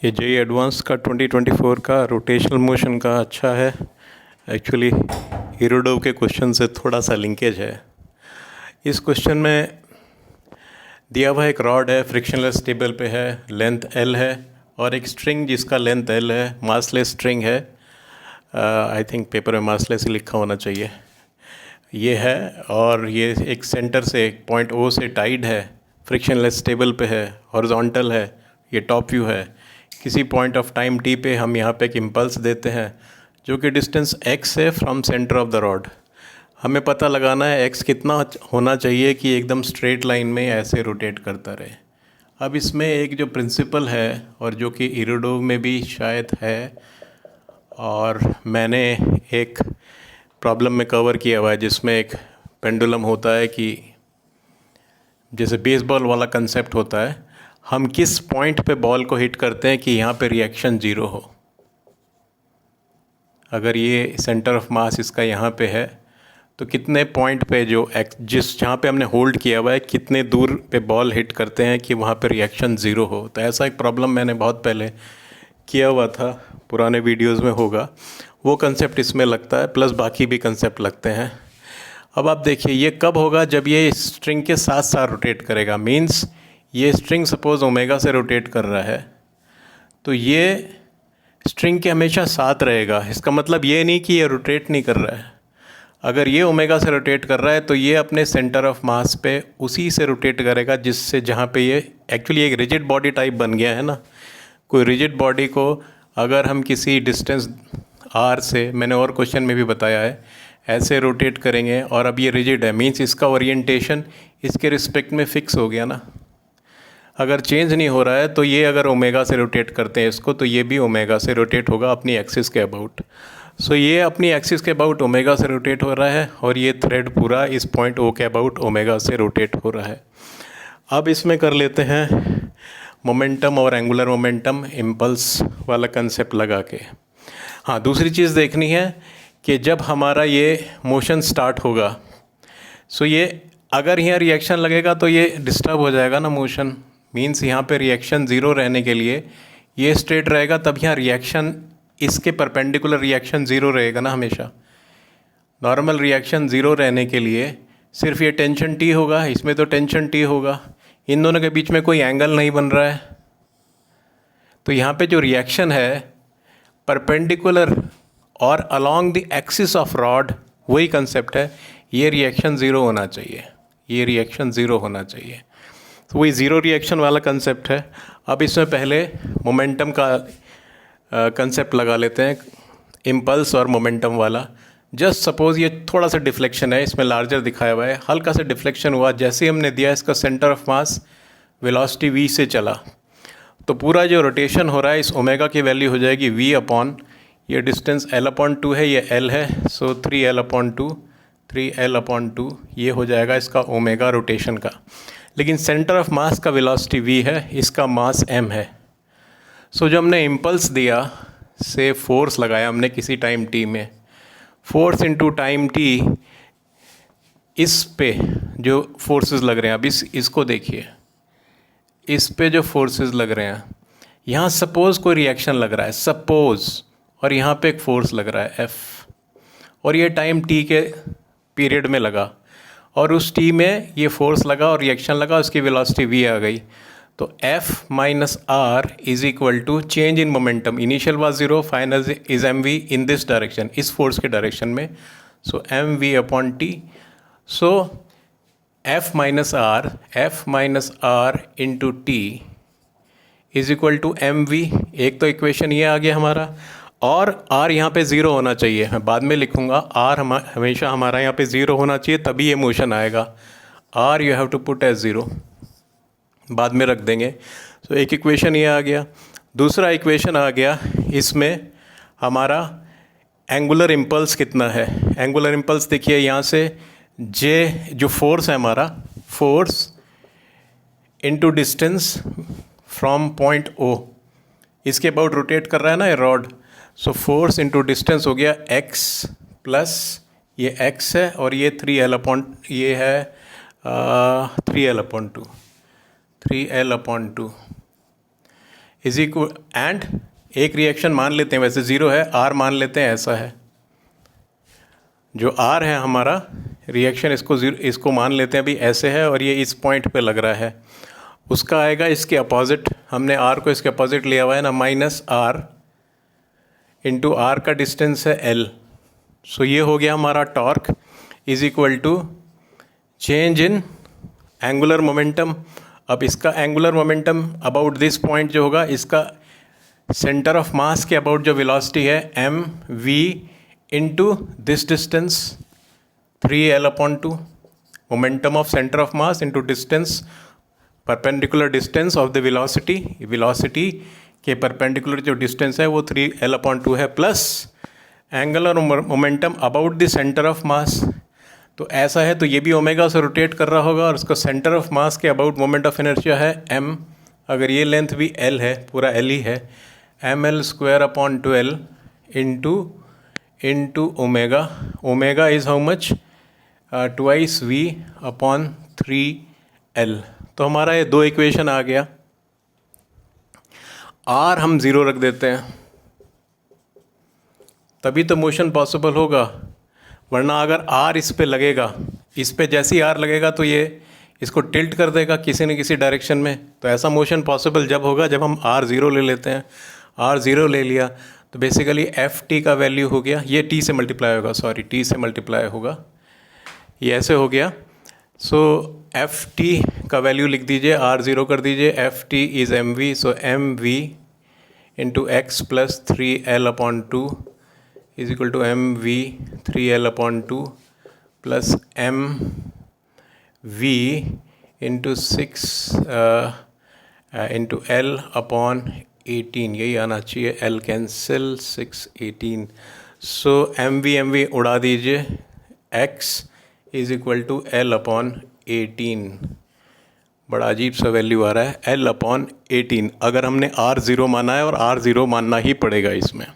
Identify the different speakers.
Speaker 1: ये JEE advance का 2024 का रोटेशनल मोशन का अच्छा है। एक्चुअली इरोडोव के क्वेश्चन से थोड़ा सा लिंकेज है। इस क्वेश्चन में दिया हुआ एक रॉड है, फ्रिक्शनलेस टेबल पे है, लेंथ एल है और एक स्ट्रिंग जिसका लेंथ एल है, मासलेस स्ट्रिंग है। आई थिंक पेपर में मासलेस ही लिखा होना चाहिए। ये है और ये एक सेंटर से एक पॉइंट ओ से टाइड है, फ्रिक्शनलेस टेबल पे है, हॉरिजॉन्टल है, ये टॉप व्यू है। किसी पॉइंट ऑफ टाइम टी पे हम यहाँ पे एक इम्पल्स देते हैं जो कि डिस्टेंस x है from centre of the rod. हमें पता लगाना है x कितना होना चाहिए कि एकदम स्ट्रेट लाइन में ऐसे रोटेट करता रहे। अब इसमें एक जो प्रिंसिपल है और जो कि इरोडोव में भी शायद है और मैंने एक प्रॉब्लम में कवर किया हुआ है जिसमें एक पेंडुलम होता है कि जैसे बेसबॉल वाला कंसेप्ट होता है, हम किस पॉइंट पे बॉल को हिट करते हैं कि यहाँ पे रिएक्शन ज़ीरो हो। अगर ये सेंटर ऑफ मास इसका यहाँ पे है तो कितने पॉइंट पे जो जिस जहाँ पे हमने होल्ड किया हुआ है कितने दूर पे बॉल हिट करते हैं कि वहाँ पे रिएक्शन ज़ीरो हो। तो ऐसा एक प्रॉब्लम मैंने बहुत पहले किया हुआ था, पुराने वीडियोज़ में होगा। वो कंसेप्ट इसमें लगता है, प्लस बाकी भी कंसेप्ट लगते हैं। अब आप देखिए ये कब होगा, जब ये स्ट्रिंग के साथ साथ रोटेट करेगा। मीन्स ये स्ट्रिंग सपोज ओमेगा से रोटेट कर रहा है तो ये स्ट्रिंग के हमेशा साथ रहेगा। इसका मतलब ये नहीं कि ये रोटेट नहीं कर रहा है। अगर ये ओमेगा से रोटेट कर रहा है तो ये अपने सेंटर ऑफ मास पे उसी से रोटेट करेगा जिससे जहाँ पे ये एक्चुअली एक रिजिड बॉडी टाइप बन गया है ना। कोई रिजिड बॉडी को अगर हम किसी डिस्टेंस r से, मैंने और क्वेश्चन में भी बताया है, ऐसे रोटेट करेंगे और अब ये रिजिड है, मीन्स इसका ओरिएंटेशन इसके रिस्पेक्ट में फ़िक्स हो गया ना। अगर चेंज नहीं हो रहा है तो ये अगर ओमेगा से रोटेट करते हैं इसको तो ये भी ओमेगा से रोटेट होगा अपनी एक्सिस के अबाउट। सो ये अपनी एक्सिस के अबाउट ओमेगा से रोटेट हो रहा है और ये थ्रेड पूरा इस पॉइंट ओ के अबाउट ओमेगा से रोटेट हो रहा है। अब इसमें कर लेते हैं मोमेंटम और एंगुलर मोमेंटम इम्पल्स वाला कंसेप्ट लगा के। हाँ, दूसरी चीज़ देखनी है कि जब हमारा ये मोशन स्टार्ट होगा सो ये अगर यहाँ रिएक्शन लगेगा तो ये डिस्टर्ब हो जाएगा ना मोशन। मीन्स यहाँ पे रिएक्शन ज़ीरो रहने के लिए ये स्ट्रेट रहेगा, तब यहाँ रिएक्शन इसके परपेंडिकुलर रिएक्शन ज़ीरो रहेगा ना हमेशा। नॉर्मल रिएक्शन ज़ीरो रहने के लिए सिर्फ ये टेंशन टी होगा, इसमें तो टेंशन टी होगा, इन दोनों के बीच में कोई एंगल नहीं बन रहा है। तो यहाँ पे जो रिएक्शन है परपेंडिकुलर और along the axis of rod, वही कंसेप्ट है। ये रिएक्शन ज़ीरो होना चाहिए, ये रिएक्शन ज़ीरो होना चाहिए। तो वही ज़ीरो रिएक्शन वाला कंसेप्ट है। अब इसमें पहले मोमेंटम का कंसेप्ट लगा लेते हैं, इम्पल्स और मोमेंटम वाला। जस्ट सपोज़ ये थोड़ा सा डिफ्लेक्शन है, इसमें लार्जर दिखाया हुआ है, हल्का सा डिफ्लेक्शन हुआ। जैसे ही हमने दिया इसका centre of mass velocity v से चला तो पूरा जो रोटेशन हो रहा है इस ओमेगा की वैल्यू हो जाएगी v अपॉन, ये डिस्टेंस l/2 है, ये l है, सो 3l/2, 3l/2 ये हो जाएगा इसका ओमेगा रोटेशन का। लेकिन सेंटर ऑफ मास का वेलोसिटी v है, इसका मास m है। सो जो हमने इम्पल्स दिया से फोर्स लगाया हमने किसी टाइम t में, फोर्स इनटू टाइम t, इस पे जो फोर्सेस लग रहे हैं, अब इसको देखिए, इस पे जो फोर्सेस लग रहे हैं, यहाँ सपोज़ कोई रिएक्शन लग रहा है सपोज़, और यहाँ पे एक फोर्स लग रहा है F, और ये टाइम t के पीरियड में लगा और उस t में ये फोर्स लगा और रिएक्शन लगा, उसकी वेलोसिटी v आ गई। तो F minus R is equal to change in momentum, initial was zero, final is mv in this direction, इस फोर्स के डायरेक्शन में। So mv upon t, so F minus R into T is equal to mv। एक तो equation ये आ गया हमारा, और r यहाँ पे ज़ीरो होना चाहिए, मैं बाद में लिखूँगा। r हमेशा हमारा यहाँ पे ज़ीरो होना चाहिए तभी ये मोशन आएगा। r you have to put as zero, बाद में रख देंगे। तो एक इक्वेशन ये आ गया। दूसरा इक्वेशन आ गया, इसमें हमारा एंगुलर इम्पल्स कितना है। एंगुलर इम्पल्स देखिए यहाँ से j जो फोर्स है हमारा, force into distance from point O, इसके अबाउट रोटेट कर रहा है ना ये rod. So force into distance हो गया x प्लस ये x है और ये 3l/, ये है 3l/2, 3l/2 is equal and एक रिएक्शन मान लेते हैं, वैसे ज़ीरो है, आर मान लेते हैं ऐसा है, जो आर है हमारा रिएक्शन इसको मान लेते हैं अभी ऐसे है और ये इस पॉइंट पे लग रहा है, उसका आएगा इसके अपोजिट, हमने आर को इसके अपोजिट लिया हुआ है ना, माइनस आर इंटू आर का डिस्टेंस है एल। सो ये हो गया हमारा torque is equal to change in angular momentum. अब इसका angular momentum about this point जो होगा, इसका सेंटर ऑफ मास के अबाउट जो वेलोसिटी है M V into this distance 3L/2, momentum of centre of mass into distance perpendicular distance of the velocity के perpendicular जो डिस्टेंस है वो 3L/2 है, plus angular momentum about the centre of mass. तो ऐसा है तो ये भी ओमेगा से रोटेट कर रहा होगा और उसका सेंटर ऑफ मास के अबाउट मोमेंट ऑफ इनर्शिया है m, अगर ये लेंथ भी l है, पूरा l ही है, mL² into omega. Omega is how much, twice v/3l। तो हमारा ये दो इक्वेशन आ गया। r हम ज़ीरो रख देते हैं, तभी तो मोशन पॉसिबल होगा, वरना अगर r इस पे लगेगा, इस पे जैसे ही r लगेगा तो ये इसको टिल्ट कर देगा किसी न किसी डायरेक्शन में। तो ऐसा मोशन पॉसिबल जब होगा जब हम r0 ले लेते हैं। r0 ले लिया तो बेसिकली ft का वैल्यू हो गया, ये t से मल्टीप्लाई होगा, सॉरी t से मल्टीप्लाई होगा, ये ऐसे हो गया। सो ft का वैल्यू लिख दीजिए, r0 कर दीजिए, ft इज़ mv, सो mv into X plus 3L/2 is equal to mv 3L/2 plus mv into 6 into L/18, यही आना चाहिए, L कैंसिल 6/18। सो mv उड़ा दीजिए, x is equal to L/18। बड़ा अजीब सा वैल्यू आ रहा है L/18, अगर हमने r0 माना है और r0 मानना ही पड़ेगा इसमें।